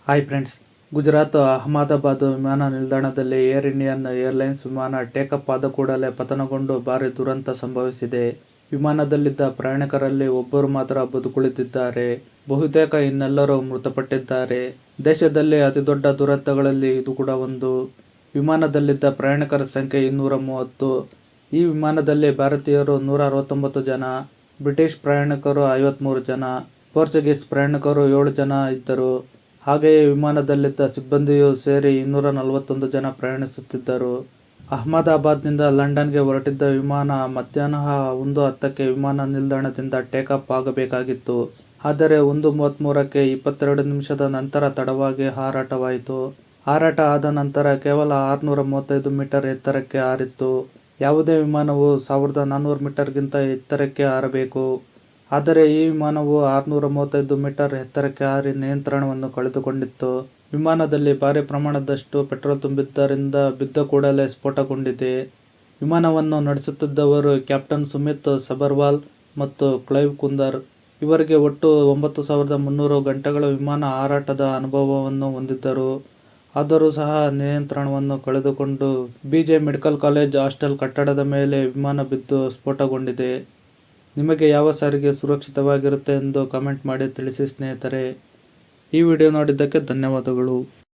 Hi friends, Gujarat Ahmedabad ವಿಮಾನ ನಿಲ್ದಾಣದಲ್ಲಿ air Indian airlines ವಿಮಾನ ಟೇಕಪ್ ಆದ ಕೂಡಲೇ ಪತನಗೊಂಡು ಭಾರೀ ದುರಂತ ಸಂಭವಿಸಿದೆ. ವಿಮಾನದಲ್ಲಿದ್ದ ಪ್ರಯಾಣಿಕರಲ್ಲಿ ಒಬ್ಬರು ಮಾತ್ರ ಬದುಕುಳಿದಿದ್ದಾರೆ. ಬಹುತೇಕ ಇನ್ನೆಲ್ಲರೂ ಮೃತಪಟ್ಟಿದ್ದಾರೆ. ದೇಶದಲ್ಲಿ ಅತಿದೊಡ್ಡ ದುರಂತಗಳಲ್ಲಿ ಇದು ಕೂಡ ಒಂದು. ವಿಮಾನದಲ್ಲಿದ್ದ ಪ್ರಯಾಣಿಕರ ಸಂಖ್ಯೆ 230. ಈ ವಿಮಾನದಲ್ಲಿ ಭಾರತೀಯರು 169 ಜನ, ಬ್ರಿಟಿಷ್ ಪ್ರಯಾಣಿಕರು 53 ಜನ, ಪೋರ್ಚುಗೀಸ್ ಪ್ರಯಾಣಿಕರು 7 ಜನ ಇದ್ದರು. ಹಾಗೆಯೇ ವಿಮಾನದಲ್ಲಿದ್ದ ಸಿಬ್ಬಂದಿಯೂ ಸೇರಿ 241 ಜನ ಪ್ರಯಾಣಿಸುತ್ತಿದ್ದರು. ಅಹಮದಾಬಾದ್ನಿಂದ ಲಂಡನ್ಗೆ ಹೊರಟಿದ್ದ ವಿಮಾನ ಮಧ್ಯಾಹ್ನ 1:10ಕ್ಕೆ ವಿಮಾನ ನಿಲ್ದಾಣದಿಂದ ಟೇಕಾಫ್ ಆಗಬೇಕಾಗಿತ್ತು. ಆದರೆ 1:33ಕ್ಕೆ 22 ನಿಮಿಷದ ನಂತರ ತಡವಾಗಿ ಹಾರಾಟವಾಯಿತು. ಹಾರಾಟ ಆದ ನಂತರ ಕೇವಲ 635 ಮೀಟರ್ ಎತ್ತರಕ್ಕೆ ಹಾರಿತ್ತು. ಯಾವುದೇ ವಿಮಾನವು 1400 ಮೀಟರ್ಗಿಂತ ಎತ್ತರಕ್ಕೆ ಹಾರಬೇಕು. ಆದರೆ ಈ ವಿಮಾನವು 635 ಮೀಟರ್ ಎತ್ತರಕ್ಕೆ ಹಾರಿ ನಿಯಂತ್ರಣವನ್ನು ಕಳೆದುಕೊಂಡಿತ್ತು. ವಿಮಾನದಲ್ಲಿ ಭಾರೀ ಪ್ರಮಾಣದಷ್ಟು ಪೆಟ್ರೋಲ್ ತುಂಬಿದ್ದರಿಂದ ಬಿದ್ದ ಕೂಡಲೇ ಸ್ಫೋಟಗೊಂಡಿದೆ. ವಿಮಾನವನ್ನು ನಡೆಸುತ್ತಿದ್ದವರು ಕ್ಯಾಪ್ಟನ್ ಸುಮಿತ್ ಸಬರ್ವಾಲ್ ಮತ್ತು ಕ್ಲೈವ್ ಕುಂದರ್. ಇವರಿಗೆ ಒಟ್ಟು 9300 ಗಂಟೆಗಳ ವಿಮಾನ ಹಾರಾಟದ ಅನುಭವವನ್ನು ಹೊಂದಿದ್ದರು. ಆದರೂ ಸಹ ನಿಯಂತ್ರಣವನ್ನು ಕಳೆದುಕೊಂಡು BJ ಮೆಡಿಕಲ್ ಕಾಲೇಜ್ ಹಾಸ್ಟೆಲ್ ಕಟ್ಟಡದ ಮೇಲೆ ವಿಮಾನ ಬಿದ್ದು ಸ್ಫೋಟಗೊಂಡಿದೆ. ನಿಮಗೆ ಯಾವ ಸಾರಿಗೆ ಸುರಕ್ಷಿತವಾಗಿರುತ್ತೆ ಎಂದು ಕಮೆಂಟ್ ಮಾಡಿ ತಿಳಿಸಿ ಸ್ನೇಹಿತರೆ. ಈ ವಿಡಿಯೋ ನೋಡಿದ್ದಕ್ಕೆ ಧನ್ಯವಾದಗಳು.